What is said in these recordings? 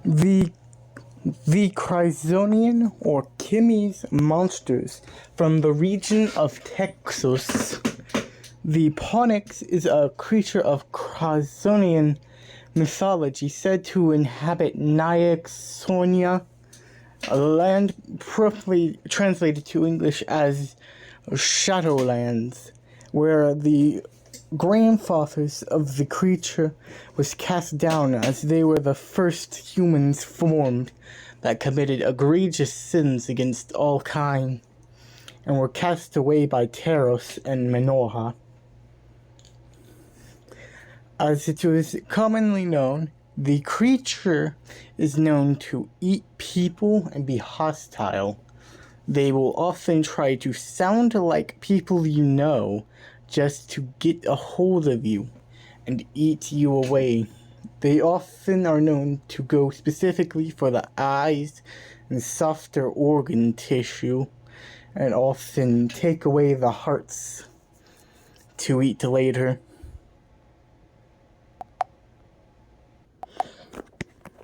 The the Kryzkhiean or Kimmies monsters from the region of Texas. The Ponyx is a creature of Kryzkhiean mythology said to inhabit Nyaxonia, a land roughly translated to English as Shadowlands, where the grandfathers of the creature was cast down as they were the first humans formed that committed egregious sins against all kind, and were cast away by Taros and Menorha. As it was commonly known, the creature is known to eat people and be hostile. They will often try to sound like people you know just to get a hold of you and eat you away. They often are known to go specifically for the eyes and softer organ tissue, and often take away the hearts to eat later.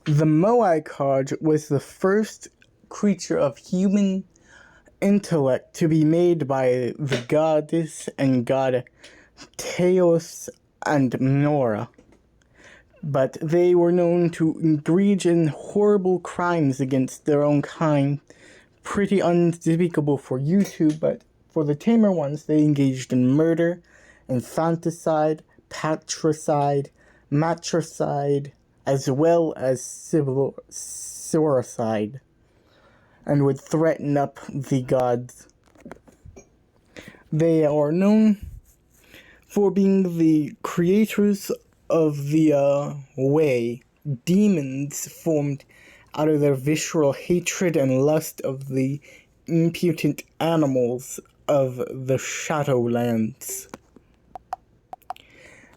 The Moai was the first creature of human intellect to be made by the goddess and god Taos and Menorha, but they were known to engage in horrible crimes against their own kind. Pretty unspeakable for YouTube, but for the tamer ones, they engaged in murder, infanticide, patricide, matricide, as well as suicide, and would threaten up the gods. They are known for being the creators of the Whé Demons, formed out of their visceral hatred and lust of the impudent animals of the Shadowlands.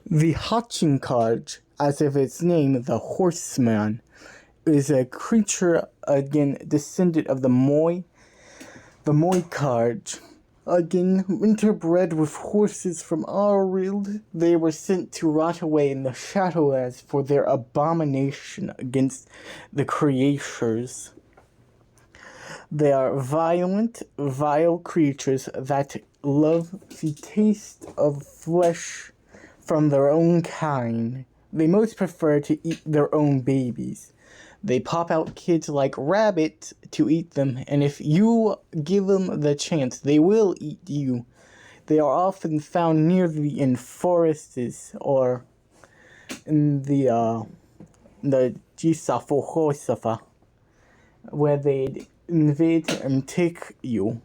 The Hachinkaj, as of its name, the Horseman, is a creature, again, descendant of the Moikaj. Again, interbred with horses from our world, they were sent to rot away in the Shadowlands for their abomination against the creators. They are violent, vile creatures that love the taste of flesh from their own kind. They most prefer to eat their own babies. They pop out kids like rabbits to eat them, and if you give them the chance, they will eat you. They are often found nearly in forests or in the Gisafohosafa, where they invade and take you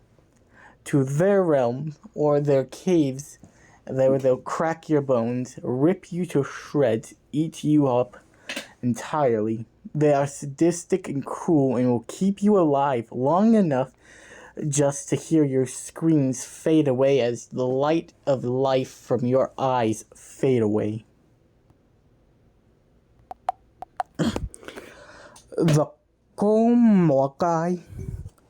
to their realm or their caves, where they'll crack your bones, rip you to shreds, eat you up entirely. They are sadistic and cruel and will keep you alive long enough just to hear your screams fade away as the light of life from your eyes fade away. The Komwakai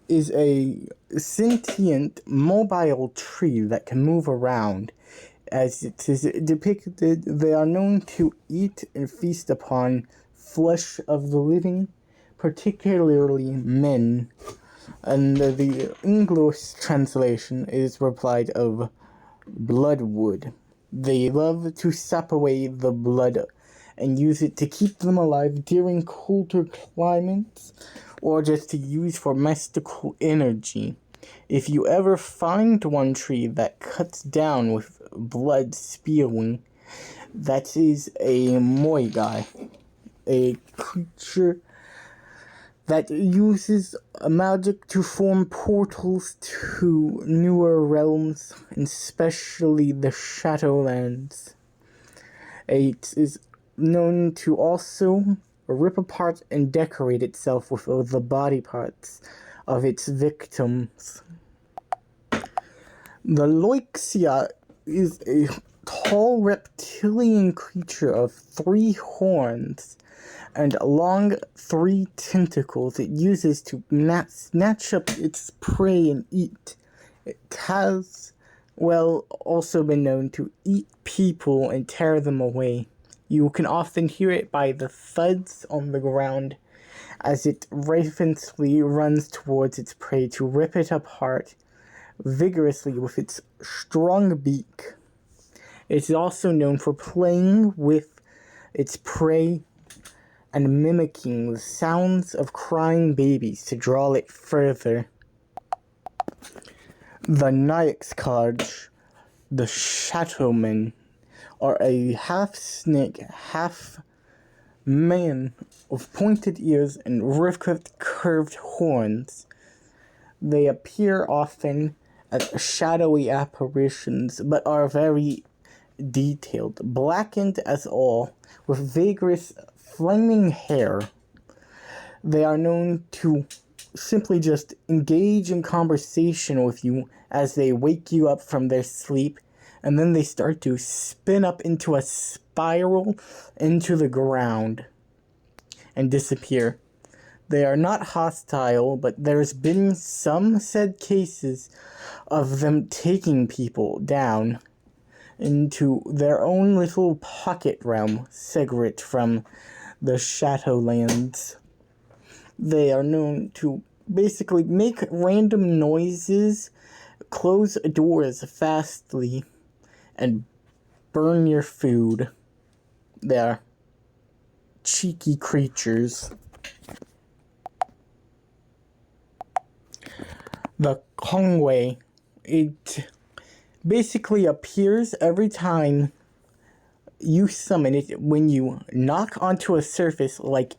is a sentient, mobile tree that can move around. As it is depicted, they are known to eat and feast upon flesh of the living, particularly men, and the English translation is replied of bloodwood. They love to sap away the blood and use it to keep them alive during colder climates, or just to use for mystical energy. If you ever find one tree that cuts down with blood spewing, that is a Moigai, a creature that uses magic to form portals to newer realms, and especially the Shadowlands. It is known to also rip apart and decorate itself with the body parts of its victims. The Loixia is a tall reptilian creature of 3 horns and long 3 tentacles it uses to snatch up its prey and eat. It has, also been known to eat people and tear them away. You can often hear it by the thuds on the ground as it ravenously runs towards its prey to rip it apart vigorously with its strong beak. It is also known for playing with its prey and mimicking the sounds of crying babies to draw it further. The Nyxkaj, the Shadowmen, are a half-snake, half-man with pointed ears and curved horns. They appear often as shadowy apparitions, but are very detailed, blackened as all, with vigorous, flaming hair. They are known to simply just engage in conversation with you as they wake you up from their sleep, and then they start to spin up into a spiral into the ground and disappear. They are not hostile, but there's been some said cases of them taking people down into their own little pocket realm, separate from the Shadowlands. They are known to basically make random noises, close doors fastly, and burn your food. They're cheeky creatures. The Kongwei, it basically appears every time you summon it when you knock onto a surface like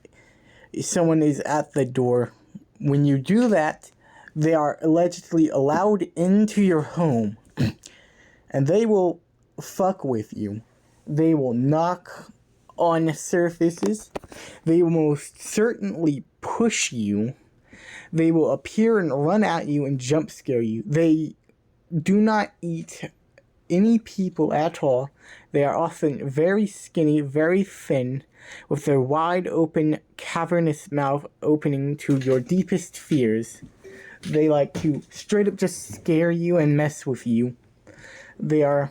someone is at the door. When you do that, they are allegedly allowed into your home, and they will fuck with you. They will knock on surfaces. They will most certainly push you. They will appear and run at you and jump scare you. They do not eat any people at all. They are often very skinny, very thin, with their wide open, cavernous mouth opening to your deepest fears. They like to straight up just scare you and mess with you. That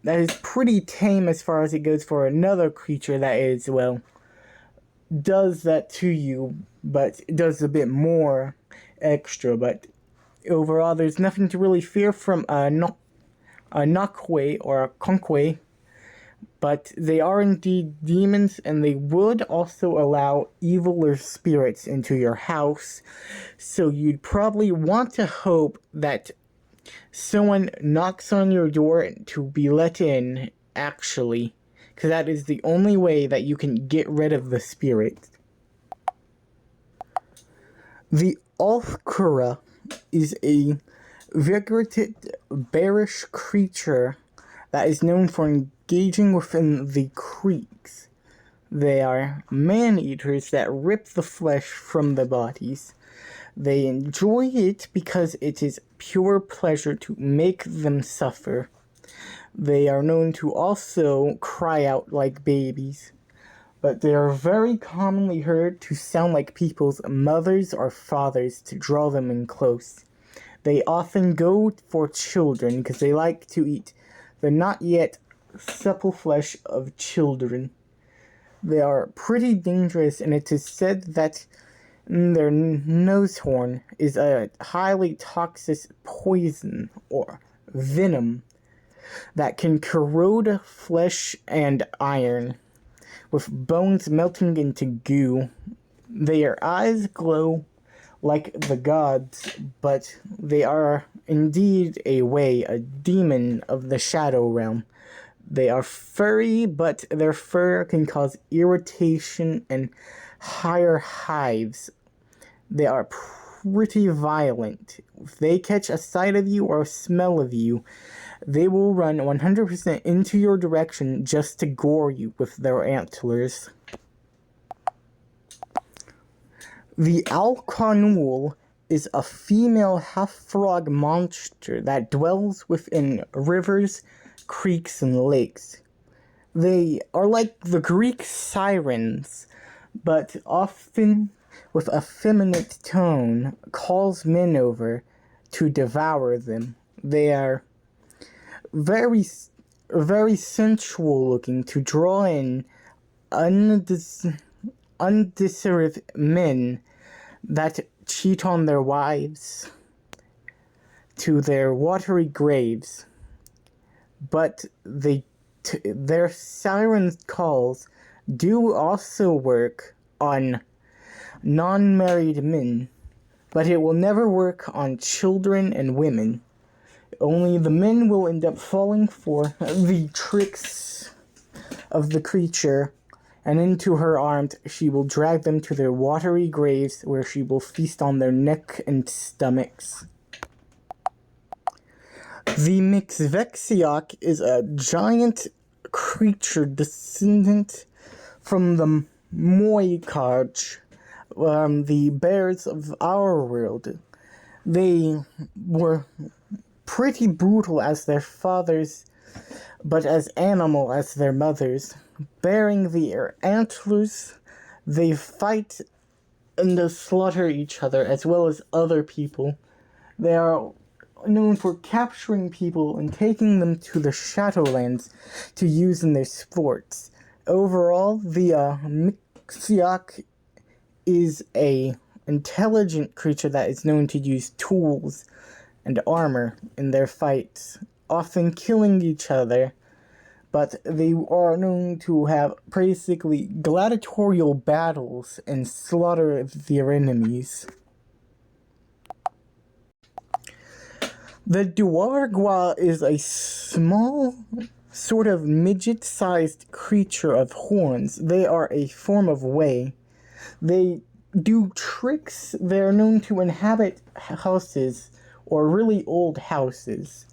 is pretty tame as far as it goes for another creature that is, well, does that to you, but does a bit more extra. But overall, there's nothing to really fear from a Nokwei or a Konkwei, but they are indeed demons, and they would also allow eviler spirits into your house, so you'd probably want to hope that someone knocks on your door to be let in, actually, because that is the only way that you can get rid of the spirit. The Althkura is a vigorous, bearish creature that is known for engaging within the creeks. They are man-eaters that rip the flesh from the bodies. They enjoy it because it is pure pleasure to make them suffer. They are known to also cry out like babies, but they are very commonly heard to sound like people's mothers or fathers to draw them in close. They often go for children because they like to eat the not yet supple flesh of children. They are pretty dangerous, and it is said that their nose horn is a highly toxic poison or venom that can corrode flesh and iron, with bones melting into goo. Their eyes glow like the gods, but they are indeed a demon of the shadow realm. They are furry, but their fur can cause irritation and higher hives. They are pretty violent. If they catch a sight of you or a smell of you, they will run 100% into your direction just to gore you with their antlers. The Alkanul is a female half-frog monster that dwells within rivers, creeks, and lakes. They are like the Greek sirens, but often with a feminine tone calls men over to devour them. They are very, very sensual looking to draw in undeserved men that cheat on their wives to their watery graves, but their siren calls do also work on non-married men, but it will never work on children and women. Only the men will end up falling for the tricks of the creature, and into her arms she will drag them to their watery graves, where she will feast on their neck and stomachs. The Mixvexiok is a giant creature descendant from the Moikaj, the bears of our world. They were pretty brutal as their fathers, but as animal as their mothers. Bearing their antlers, they fight and slaughter each other as well as other people. They are known for capturing people and taking them to the Shadowlands to use in their sports. Overall, the Mixiok is a intelligent creature that is known to use tools and armor in their fights, often killing each other, but they are known to have basically gladiatorial battles and slaughter their enemies. The Duargwa is a small, sort of midget-sized creature of horns. They are a form of Whé. They do tricks. They're known to inhabit houses, or really old houses.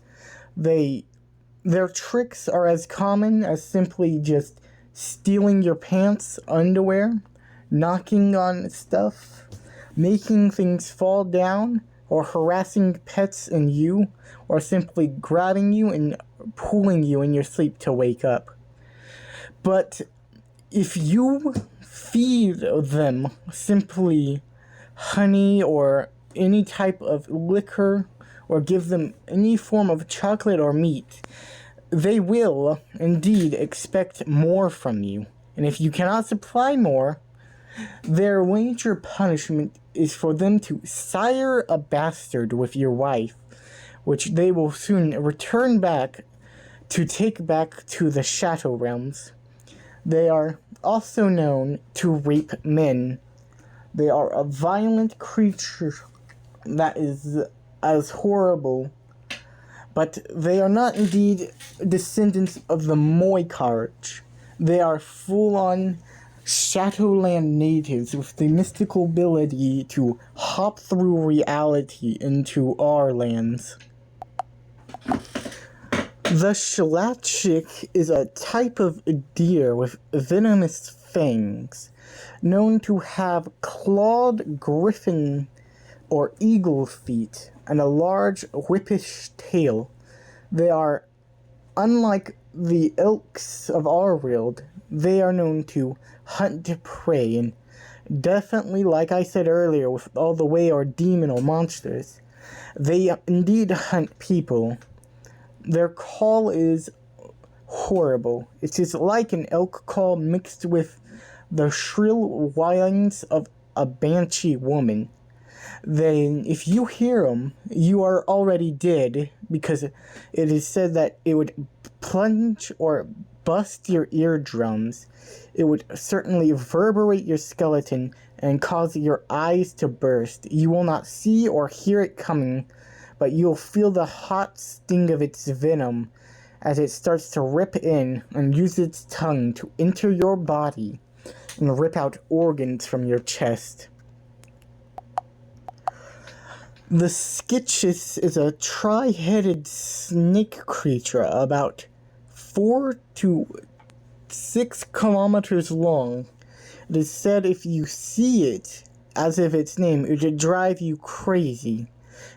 Their tricks are as common as simply just stealing your pants, underwear, knocking on stuff, making things fall down, or harassing pets and you, or simply grabbing you and pulling you in your sleep to wake up. But if you feed them simply honey or any type of liquor, or give them any form of chocolate or meat, they will indeed expect more from you. And if you cannot supply more, their major punishment is for them to sire a bastard with your wife, which they will soon return back to take back to the Shadow Realms. They are also known to rape men. They are a violent creature that is as horrible, but they are not indeed descendants of the Moikarch. They are full-on Shadowland natives with the mystical ability to hop through reality into our lands. The Shlachik is a type of deer with venomous fangs, known to have clawed griffin or eagle feet and a large whippish tail. They are, unlike the elks of our world, they are known to hunt prey, and definitely, like I said earlier, with all the Whé or demon or monsters, they indeed hunt people. Their call is horrible. It is like an elk call mixed with the shrill whines of a banshee woman. Then, if you hear them, you are already dead, because it is said that it would plunge or bust your eardrums. It would certainly reverberate your skeleton and cause your eyes to burst. You will not see or hear it coming, but you'll feel the hot sting of its venom as it starts to rip in and use its tongue to enter your body and rip out organs from your chest. The Skitchus is a tri-headed snake creature about 4 to 6 kilometers long. It is said if you see it, as of its name, it would drive you crazy,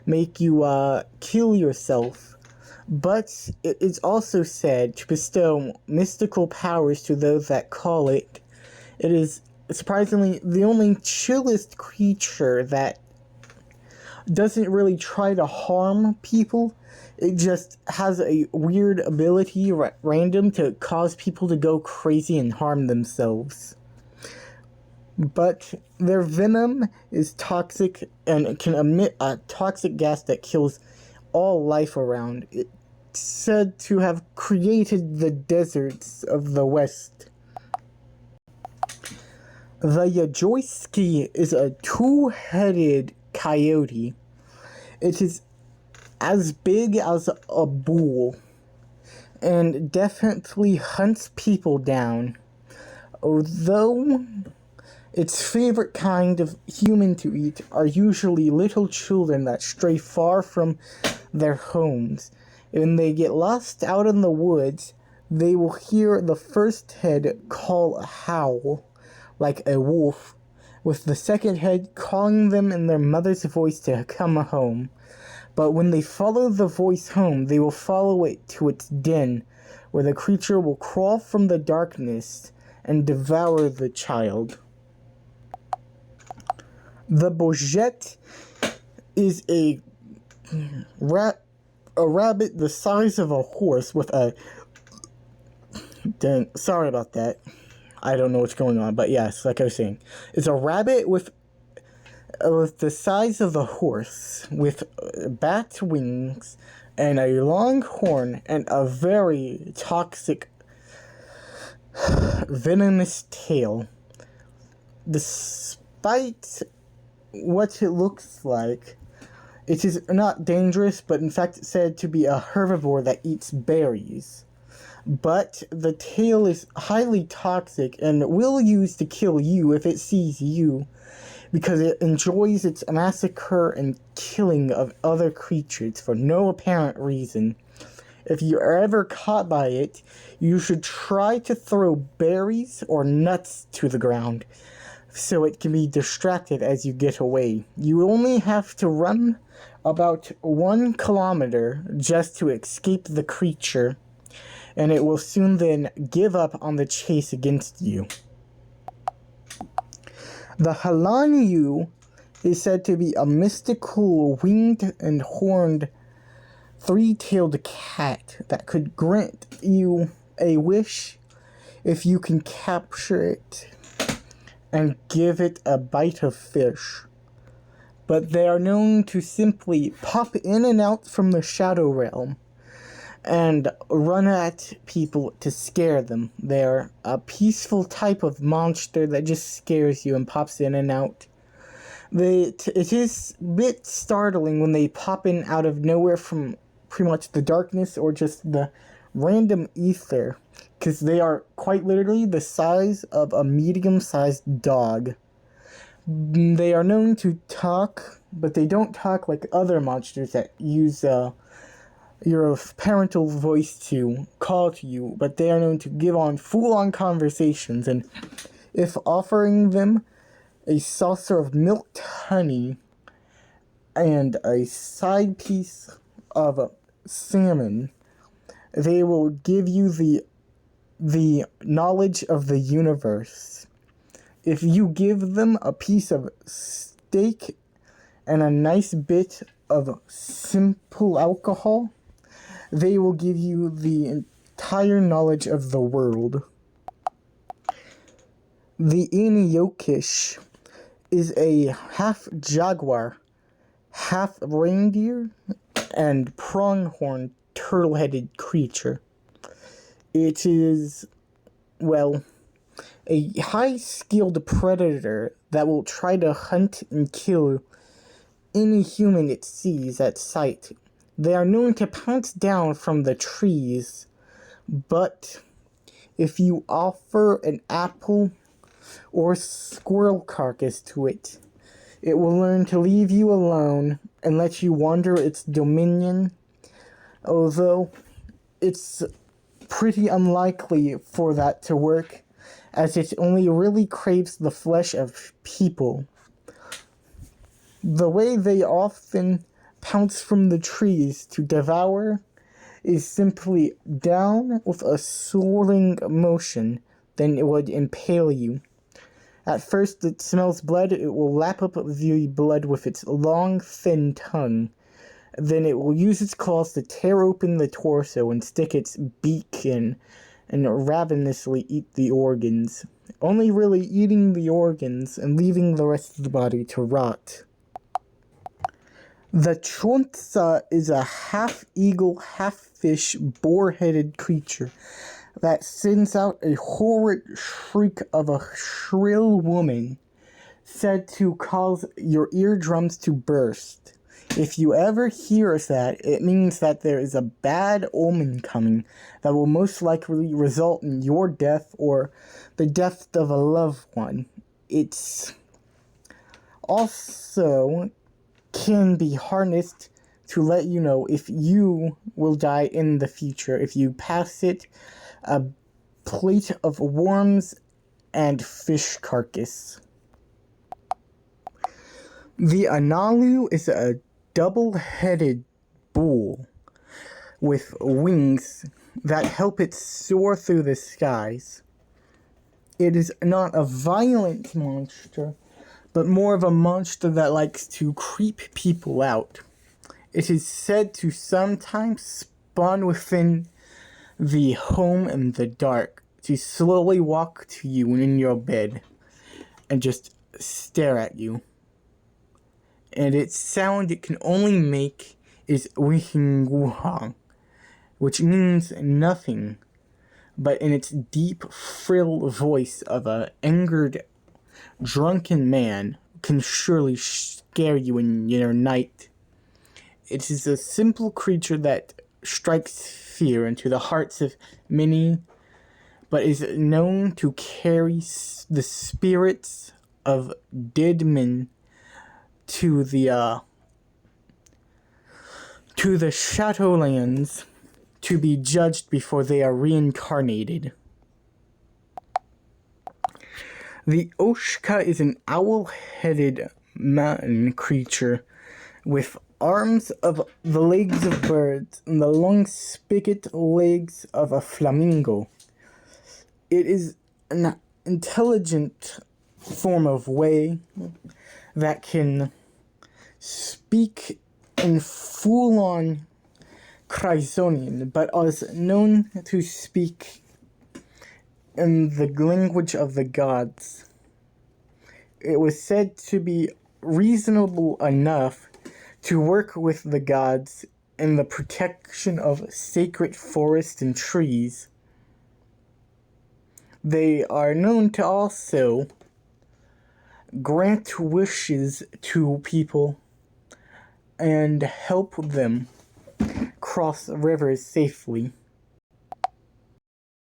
make you kill yourself. But it is also said to bestow mystical powers to those that call it. It is surprisingly the only chillest creature that doesn't really try to harm people. It just has a weird ability, at random, to cause people to go crazy and harm themselves. but their venom is toxic and it can emit a toxic gas that kills all life around. It's said to have created the deserts of the West. The Yajoyski is a two-headed coyote. It is as big as a bull and definitely hunts people down. Although its favorite kind of human to eat are usually little children that stray far from their homes. When they get lost out in the woods, they will hear the first head call a howl, like a wolf, with the second head calling them in their mother's voice to come home. But when they follow the voice home, they will follow it to its den, where the creature will crawl from the darkness and devour the child. The Bourget is a rabbit the size of a horse with a... Dang, sorry about that. I don't know what's going on, but yes, like I was saying, it's a rabbit with the size of a horse, with bat wings and a long horn and a very toxic, venomous tail. Despite what it looks like, it is not dangerous, but in fact said to be a herbivore that eats berries. But the tail is highly toxic and will use to kill you if it sees you, because it enjoys its massacre and killing of other creatures for no apparent reason. If you're ever caught by it, you should try to throw berries or nuts to the ground, so it can be distracted as you get away. You only have to run about 1 kilometer just to escape the creature, and it will soon then give up on the chase against you. The Halanyu is said to be a mystical winged and horned three-tailed cat that could grant you a wish if you can capture it and give it a bite of fish. But they are known to simply pop in and out from the shadow realm and run at people to scare them. They're a peaceful type of monster that just scares you and pops in and out. It is a bit startling when they pop in out of nowhere from pretty much the darkness or just the random ether, because they are quite literally the size of a medium-sized dog. They are known to talk, but they don't talk like other monsters that use your parental voice to call to you, but they are known to give on full-on conversations, and if offering them a saucer of milked honey and a side piece of salmon, they will give you the knowledge of the universe. If you give them a piece of steak and a nice bit of simple alcohol, they will give you the entire knowledge of the world. The Inyokish is a half jaguar, half reindeer, and pronghorn turtle-headed creature. It is, well, a high-skilled predator that will try to hunt and kill any human it sees at sight. They are known to pounce down from the trees, but if you offer an apple or squirrel carcass to it, it will learn to leave you alone and let you wander its dominion, although it's pretty unlikely for that to work, as it only really craves the flesh of people. The way they often pounce from the trees to devour is simply down with a soaring motion, then it would impale you. At first it smells blood, it will lap up the blood with its long, thin tongue. Then it will use its claws to tear open the torso and stick its beak in and ravenously eat the organs. only really eating the organs and leaving the rest of the body to rot. The Chuntsa is a half-eagle, half-fish, boar-headed creature that sends out a horrid shriek of a shrill woman, said to cause your eardrums to burst. If you ever hear that, it means that there is a bad omen coming that will most likely result in your death or the death of a loved one. It's also can be harnessed to let you know if you will die in the future. If you pass it a plate of worms and fish carcass. The Analu is a double-headed bull with wings that help it soar through the skies. It is not a violent monster, but more of a monster that likes to creep people out. It is said to sometimes spawn within the home in the dark, to slowly walk to you in your bed and just stare at you. And its sound it can only make is Wihing, which means nothing, but in its deep, shrill voice of an angered, drunken man can surely scare you in your night. It is a simple creature that strikes fear into the hearts of many, but is known to carry the spirits of dead men to the Shadowlands to be judged before they are reincarnated. The Oshka is an owl-headed mountain creature with arms of the legs of birds and the long spigot legs of a flamingo. It is an intelligent form of Whé that can speak in full-on Kryzkhiean, but is known to speak in the language of the gods. It was said to be reasonable enough to work with the gods in the protection of sacred forests and trees. They are known to also grant wishes to people and help them cross rivers safely.